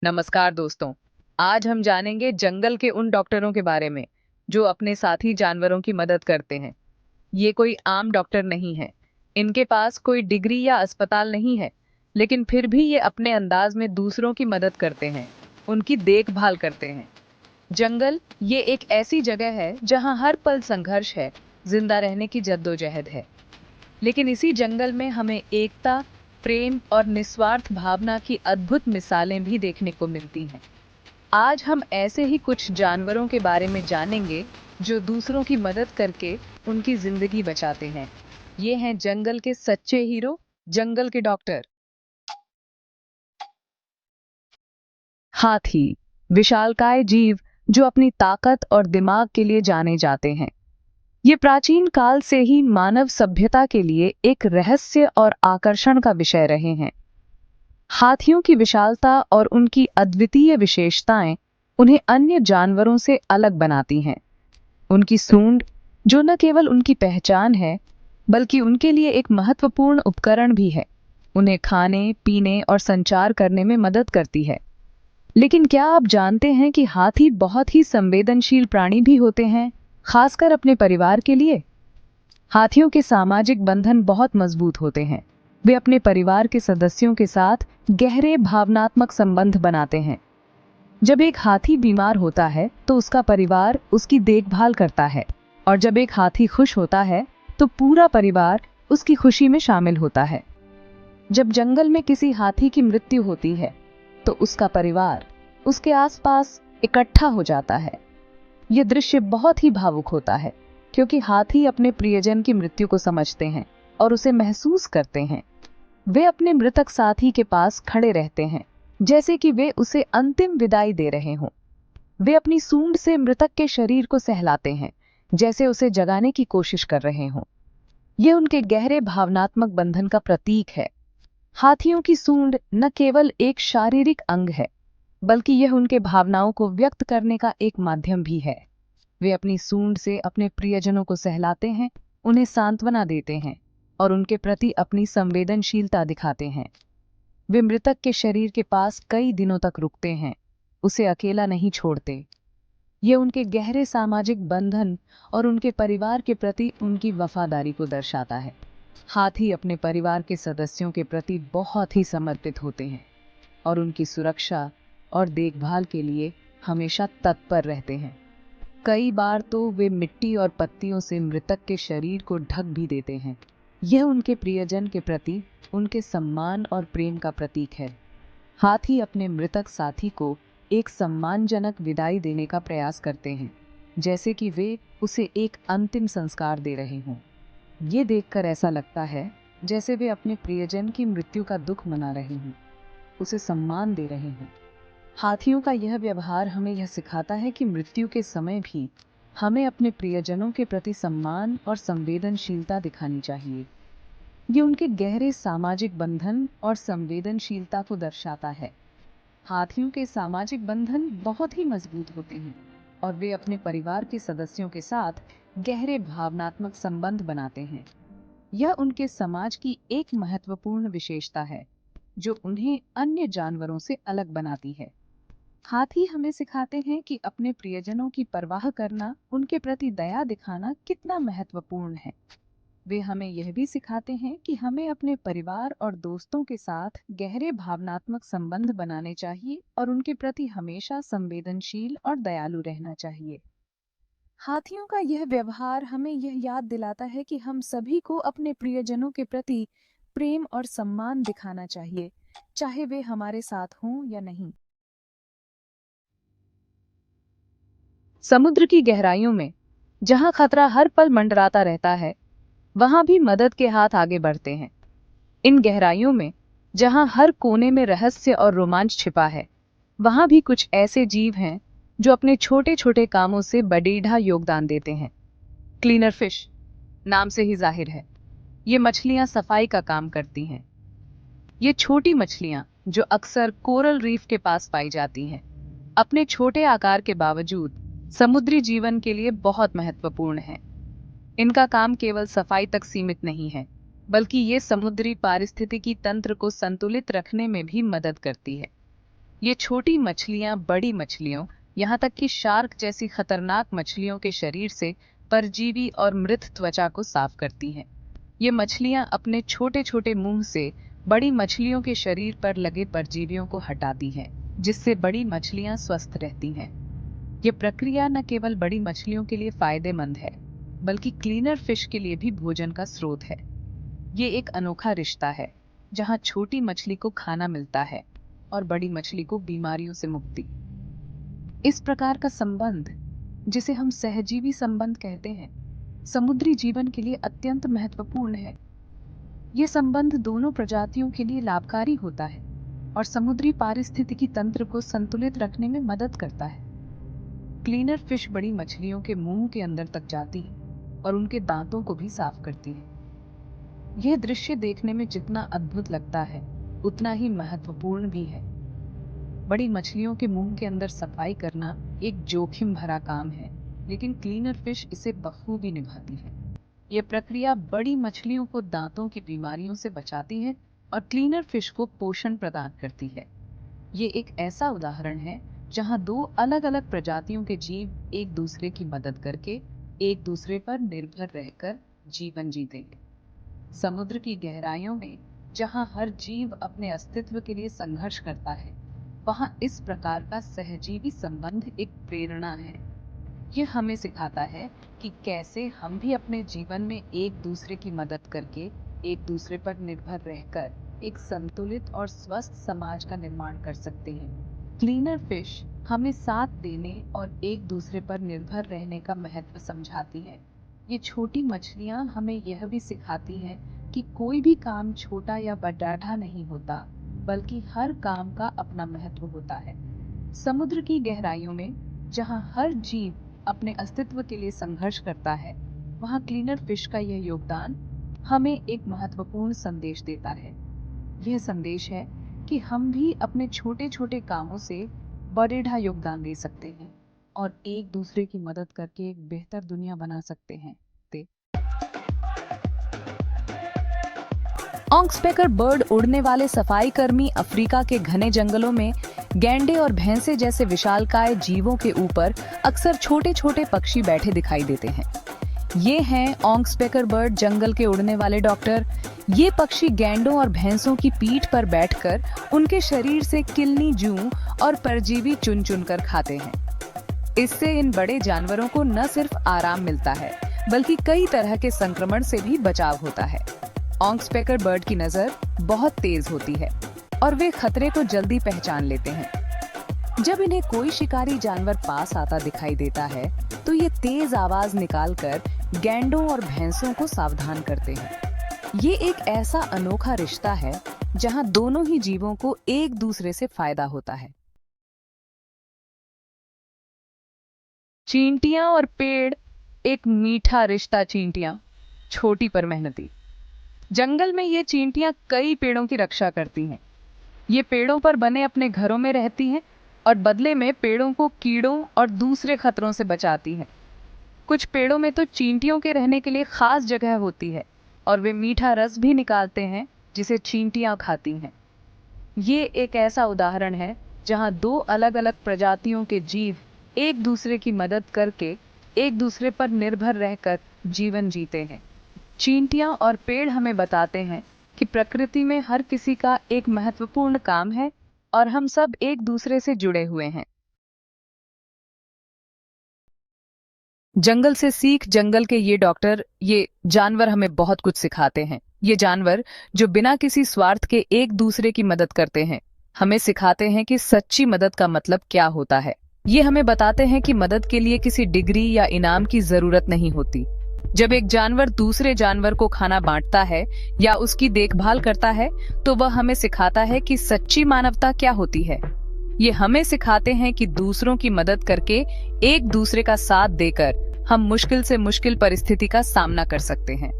नमस्कार दोस्तों। आज हम जानेंगे जंगल के उन डॉक्टरों के बारे में जो अपने साथी जानवरों की मदद करते हैं। ये कोई आम डॉक्टर नहीं है। इनके पास कोई डिग्री या अस्पताल नहीं है, लेकिन फिर भी ये अपने अंदाज में दूसरों की मदद करते हैं, उनकी देखभाल करते हैं। जंगल ये एक ऐसी जगह है जहाँ हर पल संघर्ष है, जिंदा रहने की जद्दोजहद है। लेकिन इसी जंगल में हमें एकता, प्रेम और निस्वार्थ भावना की अद्भुत मिसालें भी देखने को मिलती हैं। आज हम ऐसे ही कुछ जानवरों के बारे में जानेंगे जो दूसरों की मदद करके उनकी जिंदगी बचाते हैं। ये हैं जंगल के सच्चे हीरो, जंगल के डॉक्टर। हाथी, विशालकाय जीव जो अपनी ताकत और दिमाग के लिए जाने जाते हैं। ये प्राचीन काल से ही मानव सभ्यता के लिए एक रहस्य और आकर्षण का विषय रहे हैं। हाथियों की विशालता और उनकी अद्वितीय विशेषताएं उन्हें अन्य जानवरों से अलग बनाती हैं। उनकी सूंड, जो न केवल उनकी पहचान है, बल्कि उनके लिए एक महत्वपूर्ण उपकरण भी है, उन्हें खाने, पीने और संचार करने में मदद करती है। लेकिन क्या आप जानते हैं कि हाथी बहुत ही संवेदनशील प्राणी भी होते हैं, खासकर अपने परिवार के लिए? हाथियों के सामाजिक बंधन बहुत मजबूत होते हैं। वे अपने परिवार के सदस्यों के साथ गहरे भावनात्मक संबंध बनाते हैं। जब एक हाथी बीमार होता है तो उसका परिवार उसकी देखभाल करता है, और जब एक हाथी खुश होता है तो पूरा परिवार उसकी खुशी में शामिल होता है। जब जंगल में किसी हाथी की मृत्यु होती है तो उसका परिवार उसके आसपास इकट्ठा हो जाता है। यह दृश्य बहुत ही भावुक होता है, क्योंकि हाथी अपने प्रियजन की मृत्यु को समझते हैं और उसे महसूस करते हैं। वे अपने मृतक साथी के पास खड़े रहते हैं, जैसे कि वे उसे अंतिम विदाई दे रहे हों। वे अपनी सूंड से मृतक के शरीर को सहलाते हैं, जैसे उसे जगाने की कोशिश कर रहे हों। यह उनके गहरे भावनात्मक बंधन का प्रतीक है। हाथियों की सूंड न केवल एक शारीरिक अंग है, बल्कि यह उनके भावनाओं को व्यक्त करने का एक माध्यम भी है। वे अपनी सूंड से अपने प्रियजनों को सहलाते हैं, उन्हें सांत्वना देते हैं और उनके प्रति अपनी संवेदनशीलता दिखाते हैं। वे मृतक के शरीर के पास कई दिनों तक रुकते हैं, उसे अकेला नहीं छोड़ते। ये उनके गहरे सामाजिक बंधन और उनके परिवार के प्रति उनकी वफादारी को दर्शाता है। हाथी अपने परिवार के सदस्यों के प्रति बहुत ही समर्पित होते हैं और उनकी सुरक्षा और देखभाल के लिए हमेशा तत्पर रहते हैं। कई बार तो वे मिट्टी और पत्तियों से मृतक के शरीर को ढक भी देते हैं। यह उनके प्रियजन के प्रति उनके सम्मान और प्रेम का प्रतीक है। हाथी अपने मृतक साथी को एक सम्मानजनक विदाई देने का प्रयास करते हैं, जैसे कि वे उसे एक अंतिम संस्कार दे रहे हों। ये देखकर ऐसा लगता है जैसे वे अपने प्रियजन की मृत्यु का दुख मना रहे हों, उसे सम्मान दे रहे हों। हाथियों का यह व्यवहार हमें यह सिखाता है कि मृत्यु के समय भी हमें अपने प्रियजनों के प्रति सम्मान और संवेदनशीलता दिखानी चाहिए। ये उनके गहरे सामाजिक बंधन और संवेदनशीलता को दर्शाता है। हाथियों के सामाजिक बंधन बहुत ही मजबूत होते हैं और वे अपने परिवार के सदस्यों के साथ गहरे भावनात्मक संबंध बनाते हैं। यह उनके समाज की एक महत्वपूर्ण विशेषता है, जो उन्हें अन्य जानवरों से अलग बनाती है। हाथी हमें सिखाते हैं कि अपने प्रियजनों की परवाह करना, उनके प्रति दया दिखाना कितना महत्वपूर्ण है। वे हमें यह भी सिखाते हैं कि हमें अपने परिवार और दोस्तों के साथ गहरे भावनात्मक संबंध बनाने चाहिए और उनके प्रति हमेशा संवेदनशील और दयालु रहना चाहिए। हाथियों का यह व्यवहार हमें यह याद दिलाता है कि हम सभी को अपने प्रियजनों के प्रति प्रेम और सम्मान दिखाना चाहिए, चाहे वे हमारे साथ हों या नहीं। समुद्र की गहराइयों में, जहां खतरा हर पल मंडराता रहता है, वहां भी मदद के हाथ आगे बढ़ते हैं। इन गहराइयों में, जहां हर कोने में रहस्य और रोमांच छिपा है, वहां भी कुछ ऐसे जीव हैं जो अपने छोटे छोटे कामों से बड़ीढ़ा योगदान देते हैं। क्लीनर फिश, नाम से ही जाहिर है, ये मछलियां सफाई का काम करती हैं। ये छोटी मछलियां, जो अक्सर कोरल रीफ के पास पाई जाती हैं, अपने छोटे आकार के बावजूद समुद्री जीवन के लिए बहुत महत्वपूर्ण है। इनका काम केवल सफाई तक सीमित नहीं है, बल्कि ये समुद्री पारिस्थितिकी तंत्र को संतुलित रखने में भी मदद करती है। ये छोटी मछलियां बड़ी मछलियों, यहाँ तक कि शार्क जैसी खतरनाक मछलियों के शरीर से परजीवी और मृत त्वचा को साफ करती हैं। ये मछलियां अपने छोटे छोटे मुंह से बड़ी मछलियों के शरीर पर लगे परजीवियों को हटाती हैं, जिससे बड़ी मछलियां स्वस्थ रहती हैं। ये प्रक्रिया न केवल बड़ी मछलियों के लिए फायदेमंद है, बल्कि क्लीनर फिश के लिए भी भोजन का स्रोत है। ये एक अनोखा रिश्ता है, जहां छोटी मछली को खाना मिलता है और बड़ी मछली को बीमारियों से मुक्ति। इस प्रकार का संबंध, जिसे हम सहजीवी संबंध कहते हैं, समुद्री जीवन के लिए अत्यंत महत्वपूर्ण है। ये संबंध दोनों प्रजातियों के लिए लाभकारी होता है और समुद्री पारिस्थितिकी तंत्र को संतुलित रखने में मदद करता है। क्लीनर फिश बड़ी मछलियों के मुंह के अंदर तक जाती है और उनके दांतों को भी साफ करती है। यह दृश्य देखने में जितना अद्भुत लगता है, उतना ही महत्वपूर्ण भी है। बड़ी मछलियों के मुंह के अंदर सफाई करना एक जोखिम भरा काम है, लेकिन क्लीनर फिश इसे बखूबी निभाती है। यह प्रक्रिया बड़ी मछलियों को दांतों की बीमारियों से बचाती है और क्लीनर फिश को पोषण प्रदान करती है। ये एक ऐसा उदाहरण है जहां दो अलग अलग प्रजातियों के जीव एक दूसरे की मदद करके एक दूसरे पर निर्भर रहकर जीवन जीते। समुद्र की गहराइयों में जहां हर जीव अपने अस्तित्व के लिए संघर्ष करता है, वहां इस प्रकार का सहजीवी संबंध एक प्रेरणा है। यह हमें सिखाता है कि कैसे हम भी अपने जीवन में एक दूसरे की मदद करके, एक दूसरे पर निर्भर रहकर एक संतुलित और स्वस्थ समाज का निर्माण कर सकते हैं। क्लीनर फिश हमें साथ देने और एक दूसरे पर निर्भर रहने का महत्व समझाती है। ये छोटी मछलियां हमें यह भी सिखाती हैं कि कोई भी काम छोटा या बड़ा नहीं होता, बल्कि हर काम का अपना महत्व होता है। समुद्र की गहराइयों में जहां हर जीव अपने अस्तित्व के लिए संघर्ष करता है, वहां क्लीनर फिश का यह योगदान हमें एक महत्वपूर्ण संदेश देता है। यह संदेश है कि हम भी अपने छोटे छोटे कामों से बड़ा योगदान दे सकते हैं और एक दूसरे की मदद करके एक बेहतर दुनिया बना सकते हैं। ऑक्सपेकर बर्ड उड़ने वाले सफाई कर्मी अफ्रीका के घने जंगलों में गैंडे और भैंसे जैसे विशालकाय जीवों के ऊपर अक्सर छोटे छोटे पक्षी बैठे दिखाई देते हैं। ये हैं ऑक्सपेकर बर्ड, जंगल के उड़ने वाले डॉक्टर। ये पक्षी गैंडों और भैंसों की पीठ पर बैठकर उनके शरीर से किलनी, जूं और परजीवी चुन चुन कर खाते हैं। इससे इन बड़े जानवरों को न सिर्फ आराम मिलता है, बल्कि कई तरह के संक्रमण से भी बचाव होता है। ऑक्सपेकर बर्ड की नजर बहुत तेज होती है और वे खतरे को जल्दी पहचान लेते हैं। जब इन्हें कोई शिकारी जानवर पास आता दिखाई देता है, तो ये तेज आवाज निकालकर गैंडों और भैंसों को सावधान करते हैं। ये एक ऐसा अनोखा रिश्ता है जहां दोनों ही जीवों को एक दूसरे से फायदा होता है। चींटियां और पेड़, एक मीठा रिश्ता। चींटियां छोटी पर मेहनती। जंगल में ये चींटियां कई पेड़ों की रक्षा करती हैं। ये पेड़ों पर बने अपने घरों में रहती हैं और बदले में पेड़ों को कीड़ों और दूसरे खतरों से बचाती हैं। कुछ पेड़ों में तो चींटियों के रहने के लिए खास जगह होती है और वे मीठा रस भी निकालते हैं, जिसे चींटियां खाती हैं। ये एक ऐसा उदाहरण है जहां दो अलग अलग प्रजातियों के जीव एक दूसरे की मदद करके एक दूसरे पर निर्भर रहकर जीवन जीते हैं। चींटियां और पेड़ हमें बताते हैं कि प्रकृति में हर किसी का एक महत्वपूर्ण काम है और हम सब एक दूसरे से जुड़े हुए हैं। जंगल से सीख, जंगल के ये डॉक्टर, ये जानवर हमें बहुत कुछ सिखाते हैं। ये जानवर जो बिना किसी स्वार्थ के एक दूसरे की मदद करते हैं, हमें सिखाते हैं कि सच्ची मदद का मतलब क्या होता है। ये हमें बताते हैं कि मदद के लिए किसी डिग्री या इनाम की जरूरत नहीं होती। जब एक जानवर दूसरे जानवर को खाना बांटता है या उसकी देखभाल करता है, तो वह हमें सिखाता है कि सच्ची मानवता क्या होती है। ये हमें सिखाते हैं कि दूसरों की मदद करके, एक दूसरे का साथ देकर हम मुश्किल से मुश्किल परिस्थिति का सामना कर सकते हैं।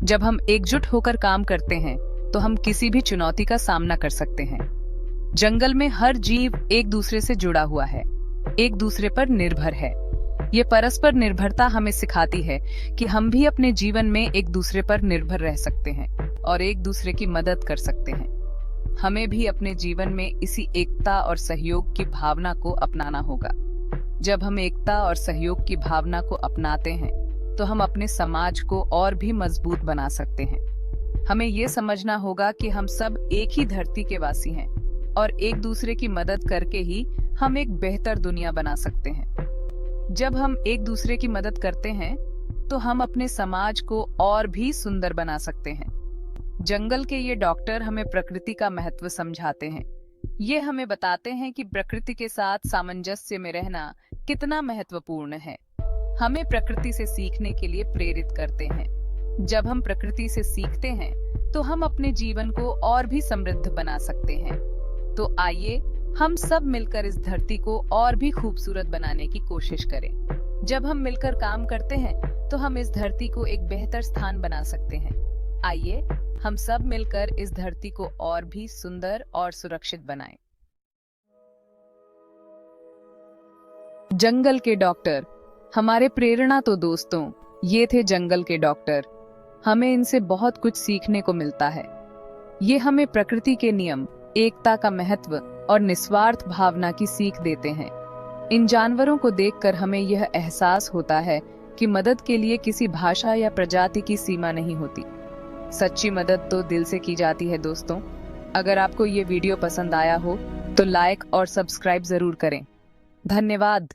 जब हम एकजुट होकर काम करते हैं, तो हम किसी भी चुनौती का सामना कर सकते हैं। जंगल में हर जीव एक दूसरे से जुड़ा हुआ है, एक दूसरे पर निर्भर है। ये परस्पर निर्भरता हमें सिखाती है कि हम भी अपने जीवन में एक दूसरे पर निर्भर रह सकते हैं और एक दूसरे की मदद कर सकते हैं। हमें भी अपने जीवन में इसी एकता और सहयोग की भावना को अपनाना होगा। जब हम एकता और सहयोग की भावना को अपनाते हैं तो हम अपने समाज को और भी मजबूत बना सकते हैं। हमें ये समझना होगा कि हम सब एक ही धरती के वासी हैं और एक दूसरे की मदद करके ही हम एक बेहतर दुनिया बना सकते हैं। जब हम एक दूसरे की मदद करते हैं तो हम अपने समाज को और भी सुंदर बना सकते हैं। जंगल के ये डॉक्टर हमें प्रकृति का महत्व समझाते हैं। ये हमें बताते हैं कि प्रकृति के साथ सामंजस्य में रहना कितना महत्वपूर्ण है। हमें प्रकृति से सीखने के लिए प्रेरित करते हैं। जब हम प्रकृति से सीखते हैं तो हम अपने जीवन को और भी समृद्ध बना सकते हैं। तो आइए हम सब मिलकर इस धरती को और भी खूबसूरत बनाने की कोशिश करें। जब हम मिलकर काम करते हैं तो हम इस धरती को एक बेहतर स्थान बना सकते हैं। आइए हम सब मिलकर इस धरती को और भी सुंदर और सुरक्षित बनाएं। जंगल के डॉक्टर हमारे प्रेरणा तो दोस्तों ये थे जंगल के डॉक्टर। हमें इनसे बहुत कुछ सीखने को मिलता है। ये हमें प्रकृति के नियम, एकता का महत्व और निस्वार्थ भावना की सीख देते हैं। इन जानवरों को देखकर हमें यह एहसास होता है कि मदद के लिए किसी भाषा या प्रजाति की सीमा नहीं होती। सच्ची मदद तो दिल से की जाती है दोस्तों। अगर आपको ये वीडियो पसंद आया हो तो लाइक और सब्सक्राइब जरूर करें। धन्यवाद।